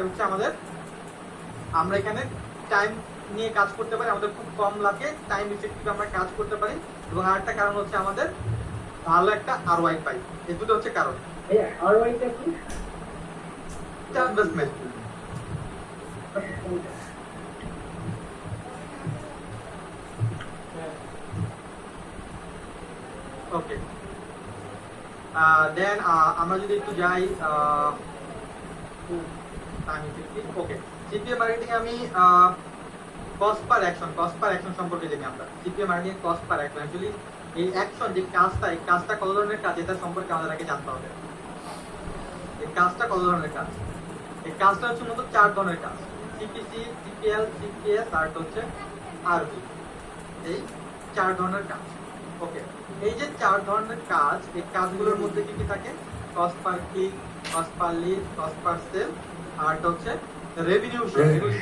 হচ্ছে আমাদের আমরা এখানে টাইম নিয়ে কাজ করতে পারি, আমাদের খুব কম লাগে, টাইম ইফেক্টিভ আমরা কাজ করতে পারি, এবং আরেকটা কারণ হচ্ছে আমাদের ভালো একটা আরওআই পাই। এই দুটো হচ্ছে কারণ। আরওআইটা কি? ইনভেস্টমেন্ট। ওকে, দেন আমরা যদি একটু যাই ওকে, সিপিএ মার্কেটিং আমি কস্ট পার অ্যাকশন সম্পর্কে জানি। আমরা CPA marketing cost per action, actually এই অ্যাকশন যে কাজটা, এই কাজটা কত ধরনের কাজ এটা সম্পর্কে আমাদের আগে জানতে হবে। এই কাজটা কত ধরনের কাজ? এই কাজটা হচ্ছে মূলত 4 ধরনের কাজ, সিপিসি, সিপিএল, সিপিএস আর হচ্ছে আরবি। এই 4 ধরনের কাজ। ওকে, এই যে 4 ধরনের কাজ, এই কাজগুলোর মধ্যে কি কি থাকে? Cost per click, cost per lead, cost per sale, আর হচ্ছে রেভিনিউ শেয়ার। এগুলো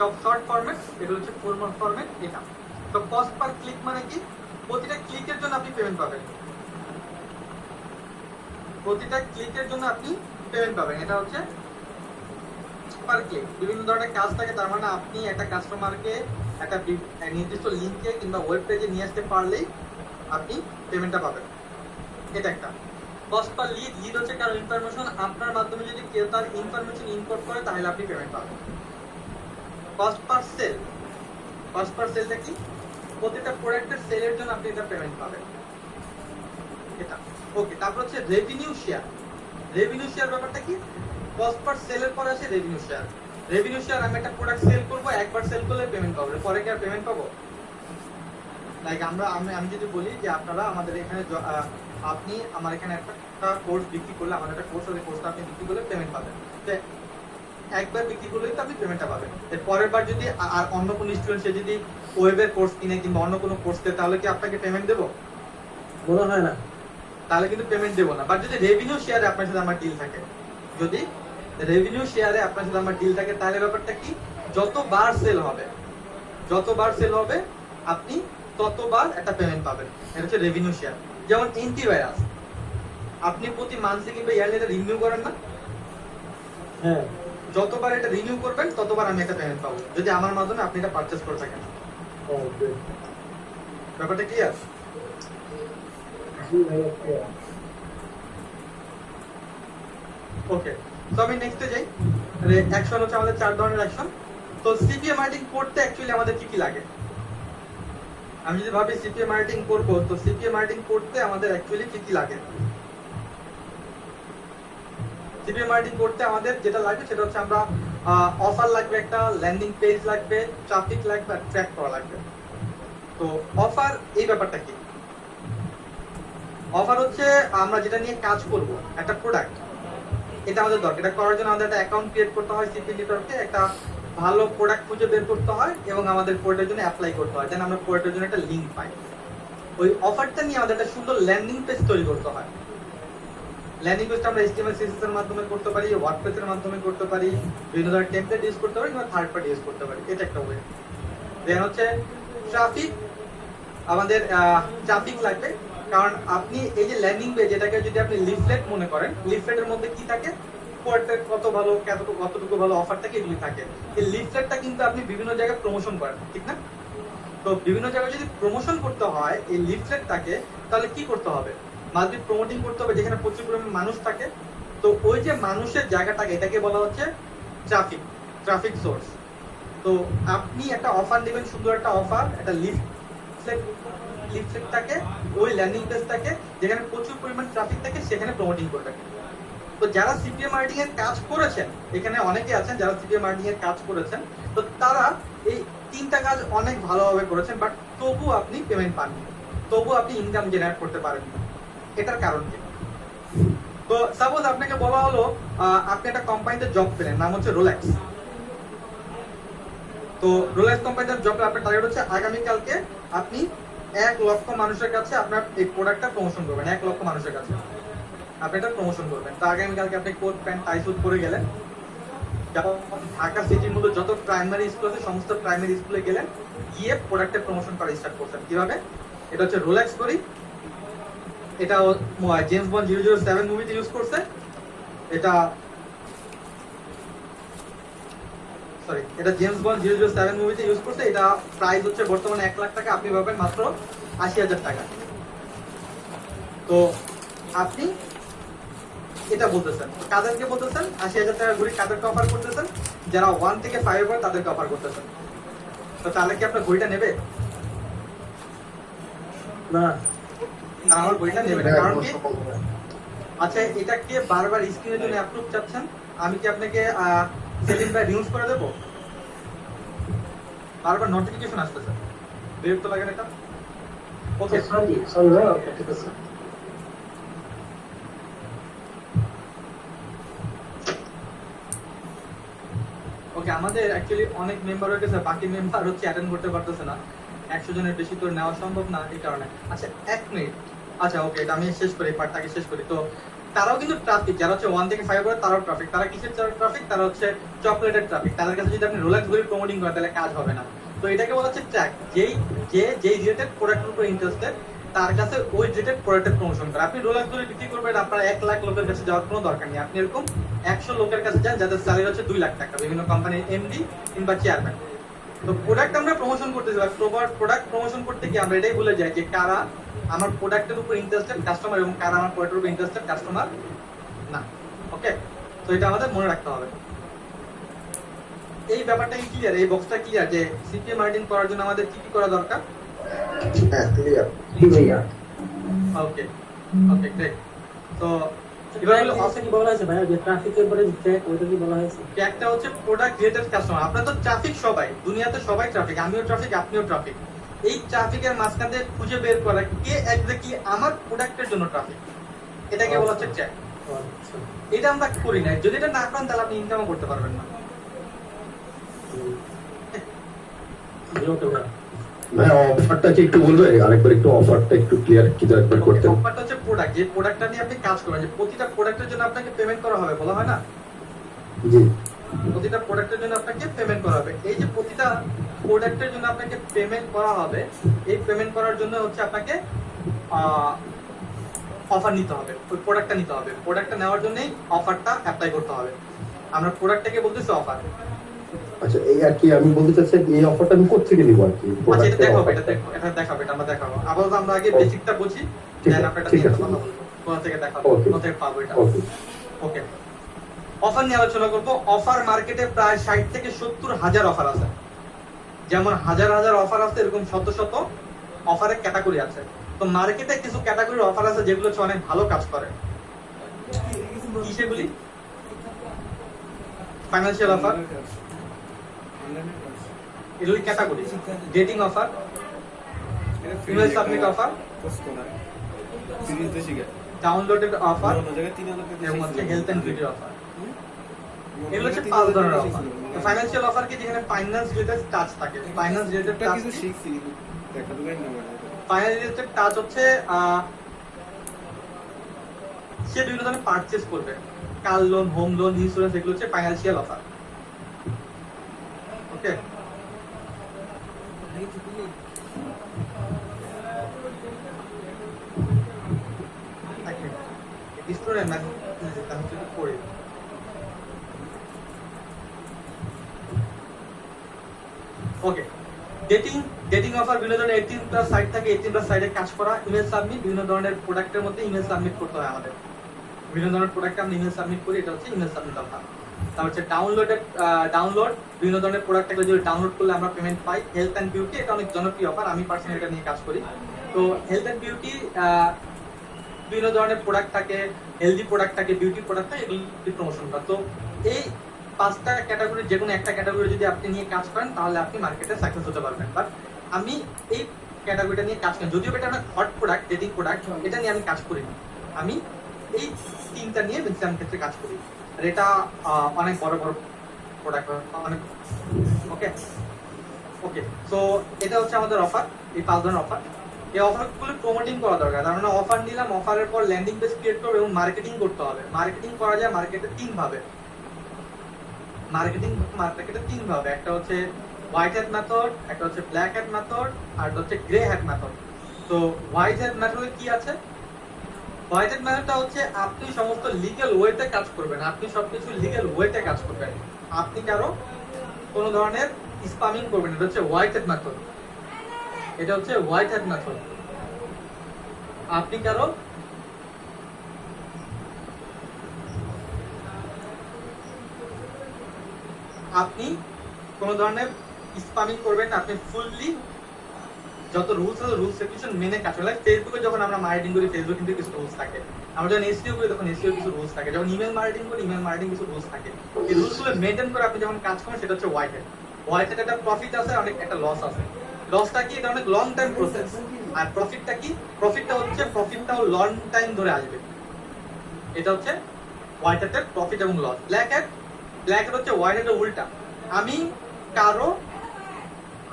সব শর্ট ফরম্যাট, এগুলো হচ্ছে ফুল ফরম্যাট। এটা তো কস্ট পার ক্লিক মানে কি? প্রতিটা ক্লিকের জন্য আপনি পেমেন্ট পাবেন, প্রতিটা ক্লিকের জন্য আপনি পেমেন্ট পাবেন। এটা হচ্ছে পার ক্লিক। বিভিন্ন ধরনের কাজ থাকে, তার মানে আপনি একটা কাস্টমারকে একটা নির্দিষ্ট লিঙ্কে কিংবা ওয়েব পেজে নিয়ে আসতে পারলেই আপনি পেমেন্টটা পাবেন। এটা একটা। কস্ট পার লিড, লিড হচ্ছে কারো ইনফরমেশন, আপনার মাধ্যমে যদি কেউ তার ইনফরমেশন ইনপুট করে তাহলে আপনি পেমেন্ট পাবেন। Cost per sale, cost per সেলটা কি? প্রতিটা প্রোডাক্টের সেলের জন্য আপনি এটা পেমেন্ট পাবেন। এটা ওকে। তারপর হচ্ছে রেভিনিউ শেয়ার। রেভিনিউ শেয়ার ব্যাপারটা কি? কস্ট পার সেলের পরে আসে রেভিনিউ শেয়ার। রেভিনিউ শেয়ার, আমি একটা প্রোডাক্ট সেল করব, একবার সেল করলে পেমেন্ট পাবো, পরে কি আর পেমেন্ট পাবো? লাইক আমি যদি বলি যে আপনারা আমাদের এখানে আপনি আমার এখানে একটা কোর্স বিক্রি করলে, আমাদের একটা কোর্স আছে, কোর্সটা আপনি বিক্রি করলে পেমেন্ট পাবেন। তো একবার বিক্রি করলেই তো আপনি পেমেন্টটা পাবেন। এর পরের বার যদি আর অন্য কোনো স্টুডেন্ট সে যদি ওয়েবের কোর্স কিনে কিংবা অন্য কোনো কোর্স কিনে, তাহলে কি আপনাকে পেমেন্ট দেবো? মনে হয় না। তাহলে কিন্তু পেমেন্ট দেবো না। বাট যদি রেভিনিউ শেয়ারে আপনার সাথে আমার ডিল থাকে, যদি রেভিনিউ শেয়ারে আপনার সাথে আমার ডিল থাকে, তাহলে ব্যাপারটা কি? যতবার সেল হবে, যতবার সেল হবে আপনি ততবার একটা পেমেন্ট পাবেন। এটা হচ্ছে রেভিনিউ শেয়ার। যেমন অ্যান্টিভাইরাস, আপনি প্রতি মান্থলি কিংবা ইয়ারলি এটা রিনিউ করেন না? হ্যাঁ, যতবার এটা রিনিউ করবেন ততবার আমি একটা পেমেন্ট পাবো, যদি আমার মাধ্যমে আপনি এটা পারচেজ করে থাকেন। ব্যাপারটা ক্লিয়ার? ওকে, তো আমি নেক্সটে যাই। অ্যাকশন হচ্ছে আমাদের 4 ধরনের অ্যাকশন। তো সিপিএ মার্কেটিং করতে অ্যাকচুয়ালি আমাদের কি কি লাগে? আমি যদি ভাবি সিপিএ মার্কেটিং করব, তো সিপিএ মার্কেটিং করতে আমাদের অ্যাকচুয়ালি কি কি লাগে? সিপিএ মার্কেটিং করতে আমাদের যেটা লাগবে সেটা হচ্ছে আমরা অফার লাগবে, একটা ল্যান্ডিং পেজ লাগবে, ট্রাফিক লাগবে, আর ট্র্যাক করা লাগবে। তো অফার, এই ব্যাপারটা কি? অফার হচ্ছে আমরা যেটা নিয়ে কাজ করব, একটা প্রোডাক্ট, এটা আমাদের দরকার। এটা করার জন্য আমাদের একটা অ্যাকাউন্ট ক্রিয়েট করতে হয় সিপি নেটওয়ার্কে, একটা ভালো প্রোডাক্ট খুঁজে বের করতে হয় এবং আমাদের প্রোডাক্টের জন্য অ্যাপ্লাই করতে হয়, দেন আমরা প্রোডাক্টের জন্য একটা লিংক পাই। ওই অফারটা নিয়ে আমাদের একটা সুন্দর ল্যান্ডিং পেজ তৈরি করতে হয়। ল্যান্ডিং পেজটা আমরা HTML CSS এর মাধ্যমে করতে পারি, ওয়ার্ডপ্রেস এর মাধ্যমে করতে পারি, বিভিন্ন ধরনের টেমপ্লেট ইউজ করতে পারি, কিংবা থার্ড পার্টি ইউজ করতে পারি। এটা একটা ওয়ে। দেন হচ্ছে ট্রাফিক, আমাদের ট্রাফিক লাগবে, কারণ আপনি এই যে ল্যান্ডিং পেজ, এটাকে যদি আপনি লিফলেট মনে করেন, লিফলেটের মধ্যে কি থাকে? কত ভালো, কতটুকু ভালো অফার থাকে, এগুলি থাকে। এই লিফলেটটা কিন্তু আপনি বিভিন্ন জায়গায় প্রমোশন করেন, ঠিক না? তো বিভিন্ন জায়গায় যদি প্রমোশন করতে হয় এই লিফলেটটাকে, তাহলে কি করতে হবে? মাল্টি প্রমোটিং করতে হবে, যেখানে প্রচুর পরিমাণে মানুষ থাকে। তো ওই যে মানুষের জায়গাটাকে, এটাকে বলা হচ্ছে ট্রাফিক, ট্রাফিক সোর্স। তো আপনি একটা অফার নেবেন, সুন্দর একটা অফার, একটা লিফলেটটাকে, ওই ল্যান্ডিং পেজটাকে যেখানে প্রচুর পরিমাণ ট্রাফিক থাকে সেখানে প্রমোটিং করবেন। তো যারা সিপিএ মার্কেটিং এর কাজ করেছেন, এখানে অনেকে আছেন যারা সিপিএ মার্কেটিং এর কাজ করেছেন, তো তারা এই 3টা কাজ অনেক ভালোভাবে করেছেন, বাট তবু আপনি পেমেন্ট পাননি, তবু আপনি ইনকাম জেনারেট করতে পারেননি। এটার কারণ কি? তো সাপোজ আপনাকে বলা হলো আপনি একটা কোম্পানিতে জব পেলেন, নাম হচ্ছে রোলেক্স। তো রোলেক্স কোম্পানিতে জব পেলে আপনার টার্গেট হচ্ছে আগামীকালকে আপনি 1 লক্ষ মানুষের কাছে আপনার এই প্রোডাক্টটা প্রমোশন করবেন। 1 লক্ষ মানুষের কাছে আপনি এটা প্রমোশন করবেন। তো আগামীকালকে আপনি কোট প্যান্ট টাই স্যুট পরে গেলেন, ঢাকা সিটির মধ্যে যত প্রাইমারি স্কুল আছে সমস্ত প্রাইমারি স্কুলে গেলেন, গিয়ে প্রোডাক্টের প্রমোশন করা স্টার্ট করছেন। কিভাবে? এটা হচ্ছে রোলেক্স ঘড়ি, এটা জেমস বন্ড 007 মুভিতে ইউজ করছে, এটা সরি, এটা জেমস বন্ড 007 মুভিতে ইউজ করছে। এটা প্রাইস হচ্ছে বর্তমানে 1 লাখ টাকা, আপনি পাবেন মাত্র 80,000 টাকা। তো আপনি এটা বলতেছেন কাদেরকে বলতেছেন? 80,000 টাকা ঘড়ি কাদেরকে অফার করতেছেন? যারা 1 থেকে 5 পড়ে তাদেরকে অফার করতেছেন। তো তাহলে কি আপনার ঘড়িটা নেবে? না, তারা আমার ঘড়িটা নেবে না, কারণ কি? আচ্ছা, এটা কে বারবার স্ক্রিনের জন্য অ্যাপ্রুভ চাচ্ছেন? আমি কি আপনাকে সেলিং বাই রিউজ করে দেবো? বারবার নোটিফিকেশন আসতেছে, বিরক্ত লাগে না এটা? ওকে, সরি সরি ভাই, ওকে ঠিক আছে। ওকে, আমাদের অ্যাকচুয়ালি অনেক মেম্বার হয়ে গেছে, বাকি মেম্বার হচ্ছে অ্যাটেন্ড করতে পারতেছে না। 100 জনের বেশি তো নেওয়া সম্ভব না, এই কারণে। আচ্ছা, 1 মিনিট। আচ্ছা ওকে, এটা আমি শেষ করি, পার্টটাকে শেষ করি। তো তারাও কিন্তু ট্রাফিক, যারা হচ্ছে 1 থেকে 5 করে তারাও ট্রাফিক। তারা কিসের ট্রাফিক? তারা হচ্ছে চকলেটের ট্রাফিক। তাদের কাছে যদি আপনি রোলেক্স ঘড়ি প্রমোটিং করেন তাহলে কাজ হবে না। তো এটাকে বলা হচ্ছে ট্র্যাক। যেই রিলেটেড প্রোডাক্টের উপর ইন্টারেস্টেড তার কাছে ওই রিলেটেড প্রোডাক্টের প্রমোশন করে। আপনি রোলেক্স ঘড়ি বিক্রি করবেন, আপনার 1 লাখ লোকের কাছে যাওয়ার কোনো দরকার নেই। আপনি এরকম 100 লোকের কাছে যান যাদের স্যালারি হচ্ছে 2 লাখ টাকা, বিভিন্ন কোম্পানির এমডি কিংবা চেয়ারম্যান। তো প্রোডাক্ট আমরা প্রমোশন করতেছি, প্রোডাক্ট প্রমোশন করতে গিয়ে আমরা এটাই ভুলে যাই যে কারা আমার প্রোডাক্টের উপর ইন্টারেস্টেড কাস্টমার এবং কারা আমার প্রোডাক্টের উপর ইন্টারেস্টেড কাস্টমার না। ওকে, তো এটা আমাদের মনে রাখতে হবে। এই ব্যাপারটা কি ক্লিয়ার? এই বক্সটা ক্লিয়ার যে সিপিএ মার্কেটিং করার জন্য আমাদের কি কি করা দরকার? হ্যাঁ, ক্লিয়ার। ঠিক ভাইয়া। ওকে ওকে, গ্রেট। তো এবার হলো অফার কি বলা হয়েছে ভাইয়া, যে ট্রাফিকের পরে ট্র্যাক, ওইটা কি বলা হয়েছে? একটা হচ্ছে প্রোডাক্ট রিলেটেড কাস্টমার। আপনারা তো ট্রাফিক, সবাই দুনিয়াতে সবাই ট্রাফিক, আমিও ট্রাফিক, আপনিও ট্রাফিক। এই ট্রাফিকের মাঝখান থেকে খুঁজে বের করা কে এক্স্যাক্টলি আমার প্রোডাক্টের জন্য ট্রাফিক, এটাকে বলা হচ্ছে ট্র্যাক। আচ্ছা। এটা আমরা করি না। যদি এটা না করেন তাহলে আপনি ইনকামও করতে পারবেন না। ওকে ভাইয়া। ভাই অফারটা কি একটু বলবে? আরেকবার একটু অফারটা একটু ক্লিয়ার কি আরেকবার করতেন? অফারটা হচ্ছে প্রোডাক্ট, যে প্রোডাক্টটা নিয়ে আপনি কাজ করবেন, যে প্রতিটা প্রোডাক্টের জন্য আপনাকে পেমেন্ট করা হবে, বলা হয় না? জি, প্রতিটা প্রোডাক্টের জন্য আপনাকে পেমেন্ট করা হবে। এই যে প্রতিটা প্রোডাক্টের জন্য আপনাকে পেমেন্ট করা হবে, এই পেমেন্ট করার জন্য হচ্ছে আপনাকে অফার নিতে হবে, ওই প্রোডাক্টটা নিতে হবে। প্রোডাক্টটা নেওয়ার জন্যই অফারটা অ্যাপ্লাই করতে হবে। আমরা প্রোডাক্টটাকে বলতেছি অফার। আচ্ছা, এই আর কি আমি বলতে চাচ্ছি, এই অফারটা আমি কোত্থেকে নিব আর কি? আচ্ছা, এটা দেখাবো, প্রোডাক্টের এটা দেখাবো, এটা আমরা দেখাবো। আপাতত আমরা আগে Okay. বেসিকটা বুঝি, ঠিক দেন আছে, আমরা এটা ঠিক নিয়ে আছে। কথা বলবো, কোথা থেকে দেখাবো, Okay. কোথা থেকে পাবো এটা। ওকে। ওকে, অফার নিয়ে আলোচনা করবো। অফার মার্কেটে প্রায় 60 থেকে 70 হাজার অফার আছে। যেমন হাজার হাজার অফার আছে, এরকম শত শত অফারের ক্যাটাগরি আছে। তো মার্কেটে কিছু ক্যাটাগরির অফার আছে যেগুলো হচ্ছে অনেক ভালো কাজ করে। কি সেগুলি? ফাইন্যান্সিয়াল অফার, এগুলি category. Dating offer, email submit offer, downloaded offer এবং হচ্ছে হেলথ এন্ড বিউটি অফার। এগুলো হচ্ছে 5 ধরনের অফার। ফাইন্যান্সিয়াল অফার কি? যেখানে ফাইন্যান্স রিলেটেড টাচ থাকে। Finance related touch, finance related touch হচ্ছে সে বিভিন্ন ধরনের পারচেজ করবে, car loan, home loan, insurance, এগুলো হচ্ছে ফাইন্যান্সিয়াল অফার। ওকে, স্টুডেন্ট আমি একটু পড়ি। ওকে, ডেটিং অফার বিভিন্ন ধরনের 18+ সাইট থাকে, 18+ সাইটে কাজ করা। ইমেল সাবমিট, বিভিন্ন ধরনের প্রোডাক্টের মধ্যে ইমেল সাবমিট করতে হয় আমাদের। বিভিন্ন ধরনের প্রোডাক্টে আমরা ইমেল সাবমিট করি, এটা হচ্ছে ইমেল সাবমিট অফার। তারপর হচ্ছে ডাউনলোড, বিভিন্ন ধরনের প্রোডাক্ট থাকলে যদি ডাউনলোড করলে আমরা পেমেন্ট পাই। হেলথ এন্ড বিউটি, এটা অনেক জনপ্রিয় অফার, আমি পার্সোনালি এটা নিয়ে কাজ করি। তো হেলথ এন্ড বিউটি, বিভিন্ন ধরনের প্রোডাক্ট থাকে, হেলদি প্রোডাক্ট থাকে, বিউটি প্রোডাক্ট থাকে, এগুলি প্রমোশন করা। তো এই 5টা ক্যাটাগরি যে কোনো একটা ক্যাটাগরি যদি আপনি নিয়ে কাজ করেন তাহলে আপনি মার্কেটে সাকসেস হতে পারবেন। বাট আমি এই ক্যাটাগরিটা নিয়ে কাজ করি, যদিও এটা অনেক হট প্রোডাক্ট, ডেটিং প্রোডাক্ট, এটা নিয়ে আমি কাজ করি না। আমি এই 3টা নিয়ে ম্যাক্সিমাম ক্ষেত্রে কাজ করি। আর এটা অনেক বড় বড় প্রোডাক্ট, অনেক। ওকে ওকে, সো এটা হচ্ছে আমাদের অফার, এই 5 ধরনের অফার। এই অফারগুলো প্রমোটিং করা দরকার। তার মানে অফার নিলাম, অফারের পর ল্যান্ডিং পেজ ক্রিয়েট করব এবং মার্কেটিং করতে হবে। মার্কেটিং করা যায় মার্কেটে 3 ভাবে। মার্কেটে 3 ভাবে, একটা হচ্ছে হোয়াইট হ্যাট মেথড, একটা হচ্ছে ব্ল্যাক হ্যাট মেথড, আর একটা হচ্ছে গ্রে হ্যাট মেথড। তো হোয়াইট হ্যাট মেথডে কি আছে? হোয়াইট হ্যাট মেথডটা হচ্ছে আপনি সমস্ত লিগ্যাল ওয়েতে কাজ করবেন, আপনি সবকিছু লিগ্যাল ওয়েতে কাজ করবেন। আপনি কারো কোনো ধরনের স্পামিং করবেন, এটা হচ্ছে হোয়াইট হ্যাট মেথড। এটা হচ্ছে হোয়াইট হ্যাট মেথড। আপনি কারো আপনি কোন ধরনের স্পামিং করবেন না, আপনি ফুললি যত রুলস আছে রুলস রেগুলেশন মেনে কাজ করলে। ফেসবুকে যখন আমরা মার্কেটিং করি ফেসবুক কিন্তু কিছু রুলস থাকে, আমরা যখন এসইও করি তখন এসইও কিছু রুলস থাকে, যখন ইমেল মার্কেটিং করি ইমেল মার্কেটিং কিছু রুলস থাকে। এই রুলসগুলো মেইনটেইন করে আপনি যখন কাজ করেন সেটা হচ্ছে হোয়াইট হ্যাট। হোয়াইট হ্যাট একটা প্রফিট আছে, অনেক একটা লস আছে। লসটা কি, এটা অনেক লং টাইম প্রসেস। আর প্রফিটটা কি, প্রফিটটাও লং টাইম ধরে আসবে। এটা হচ্ছে হোয়াইট হ্যাটের প্রফিট এবং লস। ব্ল্যাক হ্যাট হচ্ছে হোয়াইট হ্যাটের উল্টা। আমি কারো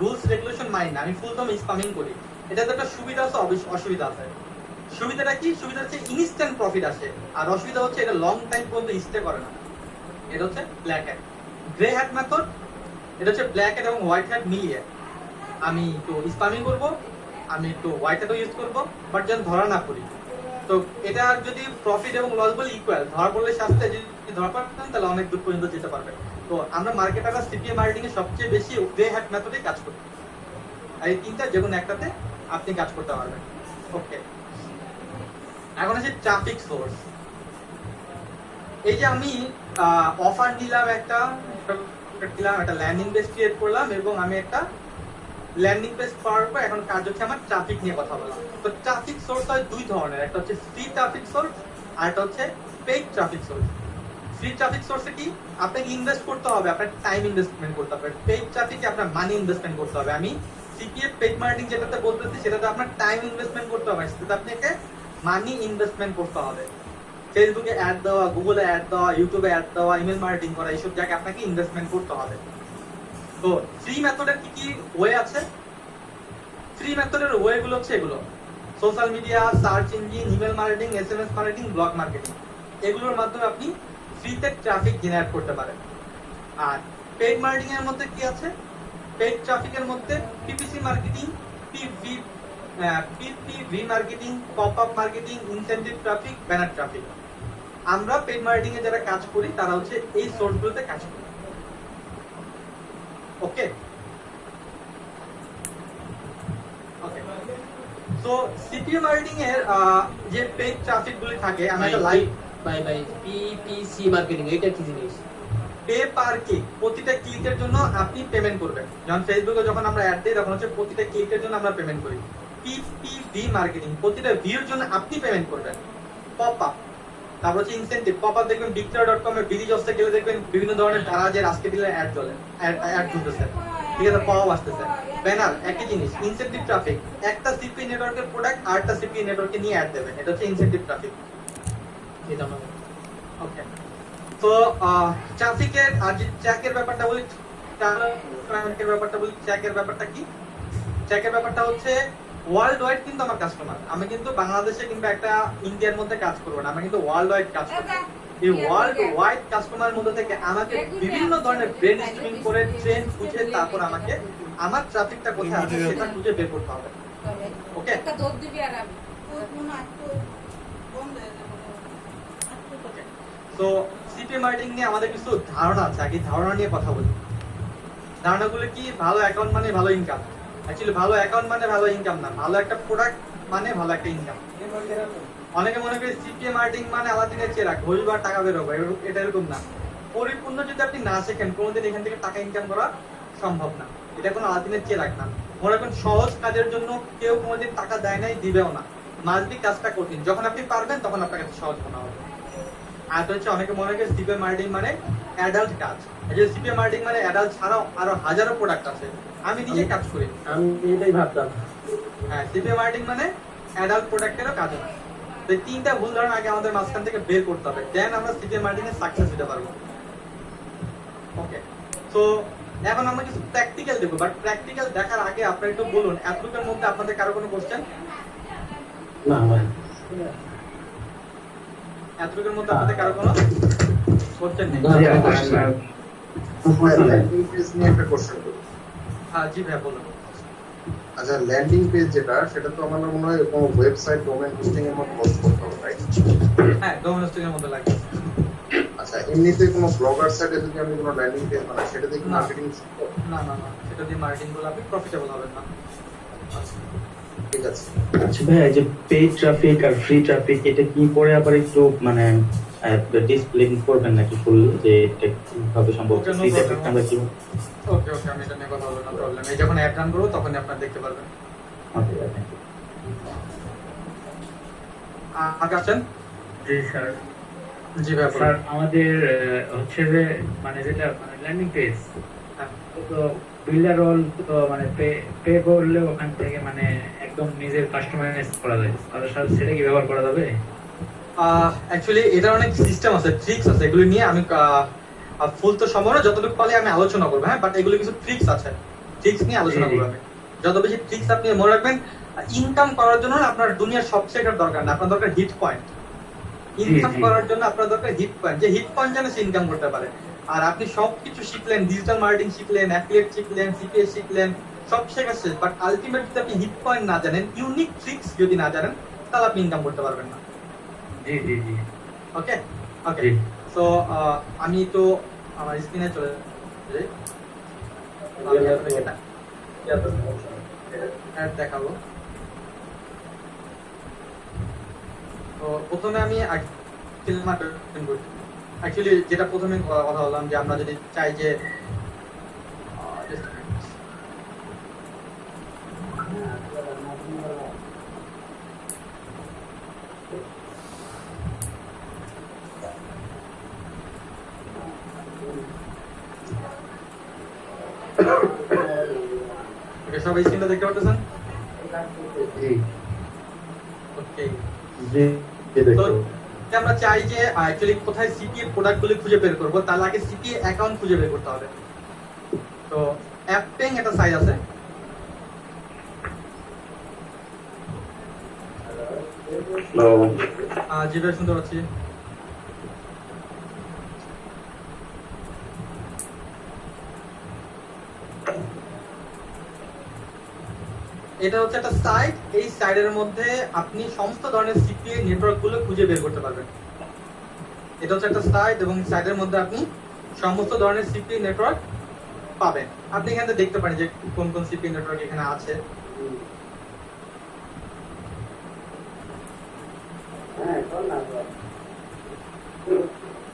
রুলস রেগুলেশন মানি না, আমি ফুল টাইম স্পামিং করি। এটাতে একটা সুবিধা আছে, অসুবিধা আছে। সুবিধাটা কি, সুবিধা হচ্ছে ইনস্ট্যান্ট প্রফিট আসে, আর অসুবিধা হচ্ছে এটা লং টাইম পর্যন্ত স্টে করে না। এটা হচ্ছে black hat. Grey hat method, এটা হচ্ছে ব্ল্যাক হ্যাট এবং হোয়াইট হ্যাট মিলিয়ে। আমি একটু স্পামিং করব, আমি একটু হোয়াইট হ্যাটও ইউজ করব, বাট যেন ধরা না পড়ি। তো এটা যদি প্রফিট এবং লস বলে ইকুয়াল, ধরা পড়লে শাস্তি, যদি ধরা পড়তেন তাহলে অনেক দূর পর্যন্ত যেতে পারবে। তো আমরা মার্কেটাররা সিপিএ মার্কেটিং এ সবচেয়ে বেশি গ্রে হ্যাট মেথডে কাজ করি। আর এই তিনটা যে কোনো একটাতে আপনি কাজ করতে পারবেন। ওকে, এখন আছে ট্রাফিক সোর্স। এই যে আমি অফার দিলাম, একটা ল্যান্ডিং পেজ ক্রিয়েট করলাম এবং আমি একটা ল্যান্ডিং পেজ পাওয়ার পর এখন কাজ হচ্ছে আমার ট্রাফিক নিয়ে কথা বলা। তো ট্রাফিক সোর্স হয় দুই ধরনের, একটা হচ্ছে ফ্রি ট্রাফিক সোর্স আর একটা হচ্ছে paid traffic source. Free traffic সোর্সে কি, আপনাকে ইনভেস্ট করতে হবে, আপনার টাইম ইনভেস্টমেন্ট করতে হবে। পেইড ট্রাফিকে আপনার মানি ইনভেস্টমেন্ট করতে হবে। আমি সিপিএ পেইড মার্কেটিং যেটাতে বলতেছি সেটাতে আপনার টাইম ইনভেস্টমেন্ট করতে হবে, সেটাতে আপনাকে মানি ইনভেস্টমেন্ট করতে হবে। ফেসবুকে অ্যাড দেওয়া, গুগলে অ্যাড দেওয়া, ইউটিউবে অ্যাড দেওয়া, ইমেল মার্কেটিং করা, এইসব জায়গায় আপনাকে ইনভেস্টমেন্ট করতে হবে। তো ফ্রি মেথডের কি কি ওয়ে আছে? ফ্রি মেথডের ওয়ে গুলো হচ্ছে এগুলো: social media, search engine, email marketing, SMS marketing, blog marketing. এগুলোর মাধ্যমে আপনি ফ্রিতে ট্রাফিক জেনারেট করতে পারেন। আর পেইড মার্কেটিং এর মধ্যে কি আছে? পেইড ট্রাফিকের মধ্যে PPC marketing, PPV marketing, pop up marketing, incentive traffic, banner traffic. আমরা পেইড মার্কেটিং এ যারা কাজ করি তারা হচ্ছে এই সোর্সগুলোতে কাজ করি। ওকে, তো সিপিএ মার্কেটিং এর যে পেইড ট্রাফিক গুলি থাকে, আমরা একটা লাইভ বাই পিপিসি মার্কেটিং, এটা কি জিনিস? পে পার ক্লিক, প্রতিটা ক্লিকের জন্য আপনি পেমেন্ট করবেন। যেমন ফেসবুকে যখন আমরা অ্যাড দিই তখন হচ্ছে প্রতিটা ক্লিকের জন্য আমরা পেমেন্ট করি। পিপিভি মার্কেটিং, প্রতিটা ভিউর জন্য আপনি পেমেন্ট করবেন। পপ আপ, তারপর হচ্ছে ইনসেন্টিভ। পপ আপ দেখবেন বিক্রয়.com এর বিডি জবসে গেলে দেখবেন বিভিন্ন ধরনের দারাজের আজকে দিলে অ্যাড চলে, অ্যাড চলতেছে, ঠিক আছে, পাওয়া আসতেছে। ব্যানার একই জিনিস, ইনসেন্টিভ ট্রাফিক। একটা সিপি নেটওয়ার্কের প্রোডাক্ট আরেকটা সিপি নেটওয়ার্কে নিয়ে অ্যাড দেবেন, এটা হচ্ছে ইনসেন্টিভ ট্রাফিক। এটা না। ওকে, তো ট্রাফিকের আর যে ট্র্যাকের ব্যাপারটা বলি, ট্রাফিকের ব্যাপারটা বলি। ট্র্যাকের ব্যাপারটা কি? ট্র্যাকের ব্যাপারটা হচ্ছে ওয়ার্ল্ড ওয়াইড কিন্তু আমার কাস্টমার, আমি কিন্তু বাংলাদেশে কিংবা একটা ইন্ডিয়ার মধ্যে কাজ করবো না, আমি কিন্তু ওয়ার্ল্ড ওয়াইড কাজ করবো। এই ওয়ার্ল্ড ওয়াইড কাস্টমারের মধ্যে থেকে আমাকে বিভিন্ন ধরনের ব্রেন স্ট্রিমিং করে ট্রেন্ড খুঁজে তারপর আমাকে আমার ট্রাফিকটা কোথায় আছে সেটা খুঁজে বের করতে হবে। ওকে, একটা দৌড় দিবি আর আমি তো সিপি মার্কেটিং নিয়ে আমাদের কিছু ধারণা আছে, আগে ধারণা নিয়ে কথা বলি। ধারণাগুলো কি? ভালো অ্যাকাউন্ট মানে ভালো ইনকাম। অ্যাকচুয়ালি ভালো অ্যাকাউন্ট মানে ভালো ইনকাম না, ভালো একটা প্রোডাক্ট মানে ভালো একটা ইনকাম। অনেকে মনে করে সিপিএ মার্কেটিং মানে আলাদিনের চেরা ঘড়ি বা টাকা বেরোবে, এটা এরকম না। পরিপূর্ণ যদি আপনি না শেখেন কোনোদিন এখান থেকে টাকা ইনকাম করা সম্ভব না। এটা কোনো আলাদিনের চেরাক না। মনে করেন সহজ কাজের জন্য কেউ কোনোদিন টাকা দেয় নাই, দিবেও না। মাসবি কাজটা কঠিন, যখন আপনি পারবেন তখন আপনার কাছে সহজ মনে হবে। আর হচ্ছে অনেকে মনে করে সিপিএ মার্কেটিং মানে অ্যাডাল্ট কাজ। সিপিএ মার্কেটিং মানে অ্যাডাল্ট ছাড়াও আরো হাজারো প্রোডাক্ট আছে, আমি নিজে কাজ করি। আমি এটাই ভাবতাম। হ্যাঁ, সিপিএ মার্কেটিং মানে অ্যাডাল্ট প্রোডাক্টেরও কাজ না। তো এই তিনটা ভুল ধারণা আগে আমাদের মাঝখান থেকে বের করতে হবে, দেন আমরা সিপিএ মার্কেটিং এ সাকসেস দিতে পারবো। ওকে, তো এখন আমরা কিছু প্র্যাকটিক্যাল দেখবো, বাট প্র্যাকটিক্যাল দেখার আগে আপনারা একটু বলুন এতটুকুর মধ্যে আপনাদের কারো কোনো কোশ্চেন? না ভাই, এতটুকুর মধ্যে আপনাদের কারো কোনো কোশ্চেন নেই? ল্যান্ডিং পেজ নিয়ে একটা কোশ্চেন করি। হ্যাঁ জি ভাই বলুন। আচ্ছা, ল্যান্ডিং পেজ যেটা, সেটা তো আমার মনে হয় কোনো ওয়েবসাইট ডোমেইন হোস্টিং এর মতো হোস্ট করতে হবে, রাইট? হ্যাঁ, ডোমেন হোস্টিং এর মতো লাগে। আচ্ছা, এমনিতে কোনো ব্লগার সাইটে যদি আমি কোনো ল্যান্ডিং পেজ বানাই সেটাতে কি না। মার্কেটিং? না না না, সেটা দিয়ে মার্কেটিং করলে আপনি প্রফিটেবল হবেন না। ঠিক আছে। আচ্ছা ভাইয়া, যে পেইড ট্রাফিক আর ফ্রি ট্রাফিক এটা কি করে আবার একটু মানে ডিসপ্লে করবেন নাকি ফুল, যে এটা কিভাবে সম্ভব? Okay, no free problem. Traffic আমরা কি? ওকে ওকে, আমি এটা নিয়ে কথা বলবো, না প্রবলেম। এই যখন অ্যাড রান করবো তখনই আপনারা দেখতে পারবেন। ওকে, থ্যাংক ইউ। আগে আছেন? জি স্যার। জি ভাই স্যার বলুন। আমাদের হচ্ছে যে মানে যেটা মানে ল্যান্ডিং পেজ, হ্যাঁ। তো বিল্ডার রোল তো মানে পে করলে ওখান থেকে মানে একদম নিজের কাস্টমাইজ করা যায়, তাহলে স্যার সেটা কি ব্যবহার করা যাবে? অ্যাকচুয়ালি এটার অনেক সিস্টেম আছে, ট্রিক্স আছে, এগুলো নিয়ে আমি ফুল তো সময় না, যতটুকু পারি আমি আলোচনা করবো। হ্যাঁ, বাট এগুলো কিছু ট্রিক্স আছে, ট্রিক্স নিয়ে আলোচনা জি, জি। করবো আমি। যত বেশি ট্রিক্স আপনি মনে রাখবেন, ইনকাম করার জন্য আপনার দুনিয়ার সবচেয়ে এটার দরকার না, আপনার দরকার হিট পয়েন্ট। ইনকাম জি। করার জন্য আপনার দরকার হিট পয়েন্ট, যে হিট পয়েন্ট যেন সে ইনকাম করতে পারে। আর আপনি সবকিছু শিখলেন, ডিজিটাল মার্কেটিং শিখলেন, অ্যাফিলিয়েট শিখলেন, সিপিএস শিখলেন, সব শেখা শেষ, বাট আলটিমেট যদি আপনি হিট পয়েন্ট না জানেন, ইউনিক ট্রিক্স যদি না জানেন, তাহলে আপনি ইনকাম করতে পারবেন না। জি জি জি ওকে ওকে, জি। সো আমি তো আমার স্ক্রিনে চলে যাই, আমি আপনাকে একটা ad দেখাবো। তো প্রথমে আমি অ্যাকচুয়ালি যেটা প্রথমে কথা বললাম, যে আমরা যদি চাই যে just a minute. Okay, সবাই স্ক্রিনটা দেখতে পাচ্ছেন? জি। ওকে, জি জি দেখো। আমরা চাই যে অ্যাকচুয়ালি কোথায় সিপিএ প্রোডাক্টগুলো খুঁজে বের করব, তার আগে সিপিএ অ্যাকাউন্ট খুঁজে বের করতে হবে। তো অ্যাপটেং একটা সাইট আছে, যেটা শুনতে পাচ্ছি। এটা হচ্ছে একটা সাইট, এই সাইটের মধ্যে আপনি সমস্ত ধরনের সিপিএ নেটওয়ার্ক গুলো খুঁজে বের করতে পারবেন। এটা হচ্ছে একটা সাইট, এবং সাইটের মধ্যে আপনি সমস্ত ধরনের সিপিএ নেটওয়ার্ক পাবেন। আপনি এখানে দেখতে পারেন যে কোন কোন সিপিএ নেটওয়ার্ক এখানে আছে।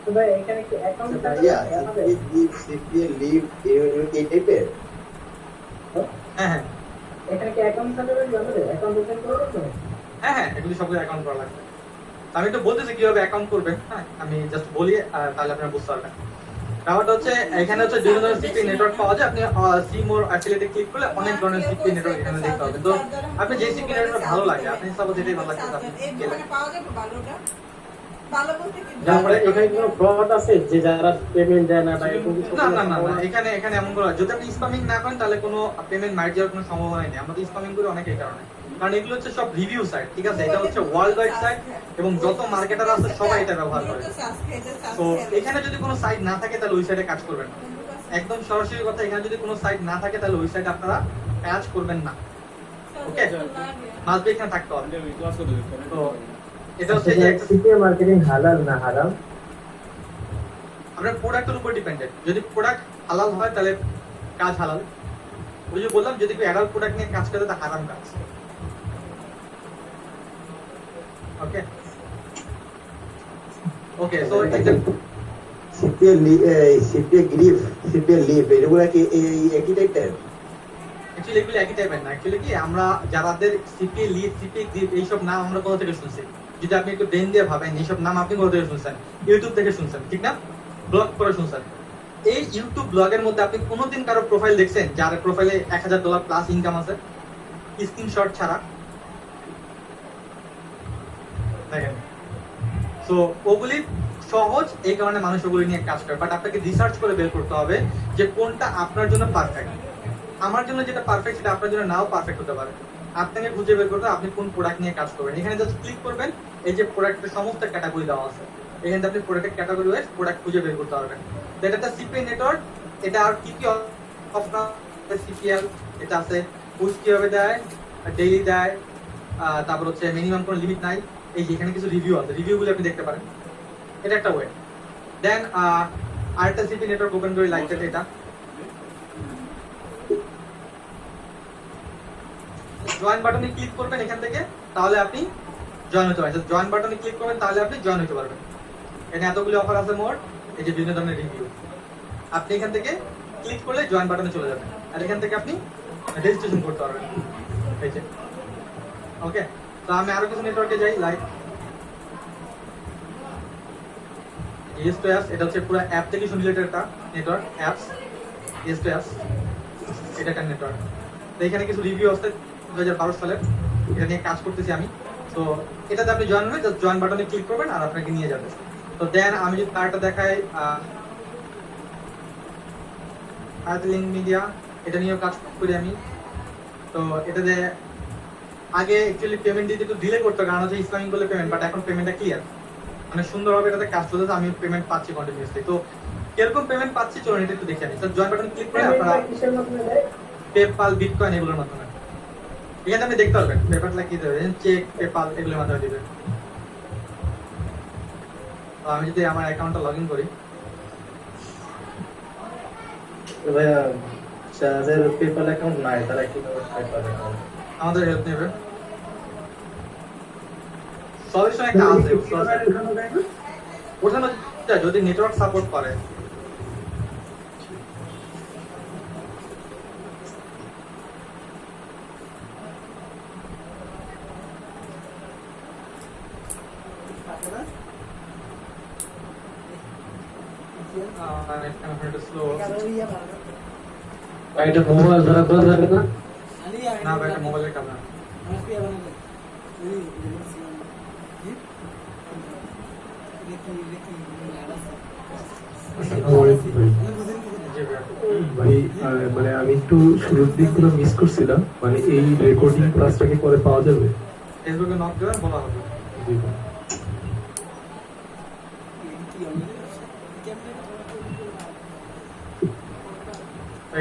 তো ভাই এখানে কি অ্যাকাউন্ট ভাইয়া, সিপিএ লিভ এই টাইপের? হ্যাঁ হ্যাঁ এখানে কি অ্যাকাউন্ট সার্টিফিকেট আমাদের অ্যাকাউন্ট ওপেন করে দেবো? হ্যাঁ হ্যাঁ, এগুলি সবগুলো অ্যাকাউন্ট করা লাগবে। আমি একটু বলতেছি কিভাবে অ্যাকাউন্ট করবেন। হ্যাঁ, আমি জাস্ট বলি, তাহলে আপনারা বুঝতে পারবেন। ব্যাপারটা হচ্ছে এখানে হচ্ছে বিভিন্ন ধরনের সিপি নেটওয়ার্ক পাওয়া যায়। আপনি সি মোর অ্যাফিলিয়েটে ক্লিক করলে অনেক ধরনের সিপি নেটওয়ার্ক এখানে দেখতে পাবেন। তো আপনি যে সিপি নেটওয়ার্ক ভালো লাগে, আপনি সাপোজ এটাই ভালো লাগছে, আপনি গেলেন। তারপরে এখানে কোনো ফ্রড আছে যে যারা পেমেন্ট দেয় না বা এরকম কিছু? না না না না, এখানে এখানে এমন করা, যদি আপনি স্প্যামিং না করেন তাহলে কোনো পেমেন্ট মাইট যাওয়ার কোনো সম্ভাবনা নেই। আমরা তো স্প্যামিং করি অনেক এই কারণে, কারণ এগুলো হচ্ছে সব রিভিউ সাইট, ঠিক আছে? এটা হচ্ছে ওয়ার্ল্ড ওয়াইড সাইট, এবং যত মার্কেটার আছে সবাই এটা ব্যবহার করে। তো এখানে যদি কোনো সাইট না থাকে তাহলে ওই সাইটে কাজ করবেন না। একদম সরাসরি কথা, এখানে যদি কোনো সাইট না থাকে তাহলে ওই সাইটে আপনারা কাজ করবেন না। ওকে, মাস্ট বি এখানে থাকতে হবে। তো এটা হচ্ছে যে সিপিএ মার্কেটিং হালাল না হারাম? আপনার প্রোডাক্টের উপর ডিপেন্ডেন্ট। যদি প্রোডাক্ট হালাল হয় তাহলে কাজ হালাল। ওই যে বললাম, যদি কেউ অ্যাডাল্ট প্রোডাক্ট নিয়ে কাজ করে তা হারাম কাজ। ওকে ওকে, সো এটা সিপিএ গ্রিফ, সিপিএ লিভ, এগুলা কি একই টাইপের? অ্যাকচুয়ালি এগুলো একই টাইপের না। অ্যাকচুয়ালি কি, আমরা যাদের সিপি লিড, সিপি গ্রিপ এইসব নাম আমরা কোথা থেকে শুনছি? যদি আপনি একটু ব্রেন দিয়ে ভাবেন, এইসব নাম আপনি কোথা থেকে শুনছেন? ইউটিউব থেকে শুনছেন, ঠিক না? ব্লগ করে শুনছেন। এই ইউটিউব ব্লগের মধ্যে আপনি কোনোদিন কারো প্রোফাইল দেখছেন যার প্রোফাইলে $1000 প্লাস ইনকাম আছে, স্ক্রিনশট ছাড়া? দেখেন, সো ওগুলি সহজ, এই কারণে মানুষ ওগুলি নিয়ে কাজ করে। বাট আপনাকে রিসার্চ করে বের করতে হবে যে কোনটা আপনার জন্য পারফেক্ট। আমার জন্য যেটা পারফেক্ট সেটা আপনার জন্য নাও পারফেক্ট হতে পারে। আপনাকে খুঁজে বের করতে হবে আপনি কোন প্রোডাক্ট নিয়ে কাজ করবেন। এখানে জাস্ট ক্লিক করবেন, এই যে প্রোডাক্টের সমস্ত ক্যাটাগরি দেওয়া আছে, এখানে আপনি প্রোডাক্টের ক্যাটাগরি ওয়াইজ প্রোডাক্ট খুঁজে বের করতে পারবেন। তো এটা একটা সিপিএ নেটওয়ার্ক। এটা আর কি কি অপশন? সিপিএল এটা আছে, পুশ কিভাবে দেয়, ডেইলি দেয়, তারপর হচ্ছে মিনিমাম কোনো লিমিট নাই। এই যে এখানে কিছু রিভিউ আছে, রিভিউগুলো আপনি দেখতে পারেন। এটা একটা ওয়ে। দেন আরেকটা সিপি নেটওয়ার্ক ওপেন করি, লাইক এটা জয়েন বাটনে ক্লিক করবেন এখান থেকে, তাহলে আপনি জয়েন হতে পারবেন। জয়েন বাটনে ক্লিক করবেন তাহলে আপনি জয়েন হতে পারবেন। এখানে এতগুলি অফার আছে মোট, এই যে বিভিন্ন ধরনের রিভিউ, আপনি এখান থেকে ক্লিক করলে জয়েন বাটনে চলে যাবেন, আর এখান থেকে আপনি রেজিস্ট্রেশন করতে পারবেন। এই যে ওকে, তো আমি আরো কিছু নেটওয়ার্কে যাই, লাইক এস টু অ্যাপস, এটা হচ্ছে পুরো অ্যাপ্লিকেশন রিলেটেড একটা network. Apps as to apps, এটা একটা নেটওয়ার্ক। তো এখানে কিছু রিভিউ আছে 2012 সালের, এটা নিয়ে কাজ করতেছি আমি। তো এটাতে আপনি জয়েন হলে জাস্ট জয়েন বাটনে ক্লিক করবেন আর আপনাকে নিয়ে যাবে। তো দেন আমি যদি তারটা দেখাই, লিঙ্ক মিডিয়া, এটা নিয়েও কাজ করি আমি। তো এটাতে আগে অ্যাকচুয়ালি পেমেন্ট দিতে একটু ডিলে করতে, কারণ হচ্ছে ইসলামিক বলে পেমেন্ট, বাট এখন পেমেন্টটা ক্লিয়ার, মানে সুন্দরভাবে এটাতে কাজ চলতেছে, আমি পেমেন্ট পাচ্ছি কন্টিনিউয়াসলি। তো কিরকম পেমেন্ট পাচ্ছি চলুন এটা একটু দেখে আনি। তো জয়েন বাটন ক্লিক করে আপনারা কিসের মাধ্যমে দেয়? পেপাল, বিটকয়েন এগুলোর মাধ্যমে এখানে আপনি দেখতে পারবেন পেপারটা কি দেবে, চেক, পেপাল এগুলোর মাধ্যমে দিবে। তো আমি যদি আমার অ্যাকাউন্টটা লগ ইন করি, ভাইয়া যাদের পেপাল অ্যাকাউন্ট নাই তারা কিভাবে পেপাল অ্যাকাউন্ট? আমাদের হেল্প নেবে। সলিউশন একটা আছে, ওঠানো যায় যদি নেটওয়ার্ক সাপোর্ট করে। স্লো এটা মোবাইল ধরা খোলা যাবে না? না ভাই, এটা মোবাইলের ক্যামেরা। ভাই মানে আমি একটু শুরুর দিকগুলো মিস করছিলাম, মানে এই রেকর্ডিং ক্লাসটা কি পরে পাওয়া যাবে? ফেসবুকে নক দেবেন, বলা হবে। জি ভাই।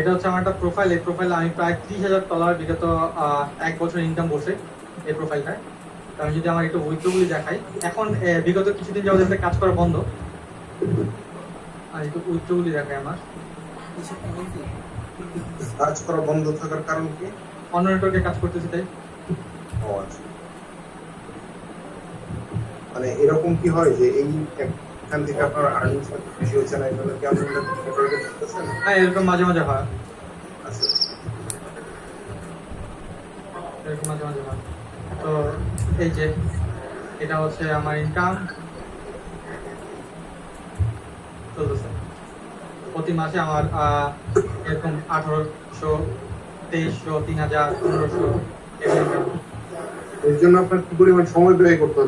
এটা হচ্ছে আমার একটা প্রোফাইল। এই প্রোফাইলে আমি প্রায় $30,000 বিগত 1 বছর ইনকাম করছে এই প্রোফাইলটায়। তো আমি যদি আমার একটু উইথড্রগুলি দেখাই, এখন বিগত কিছুদিন যাবত এতে কাজ করা বন্ধ, আর একটু উইথড্রগুলি দেখাই আমার। কাজ করা বন্ধ থাকার কারণ কি? অন্য নেটওয়ার্কে কাজ করতেছি তাই। ও আচ্ছা, মানে এরকম কি হয় যে এই এখান থেকে আপনার আর্নিংস বেশি হচ্ছে না, এগুলো কি আপনি নেটওয়ার্কে করতেছেন? হ্যাঁ, এরকম মাঝে মাঝে হয়, আচ্ছা, এরকম মাঝে মাঝে হয়। তো এই যে এটা হচ্ছে আমার ইনকাম চলতেছে প্রতি মাসে আমার এরকম 1800, 2300, 3000, 1500 এরকম। এর জন্য আপনার কি পরিমাণ সময় ব্যয় করতে হচ্ছে?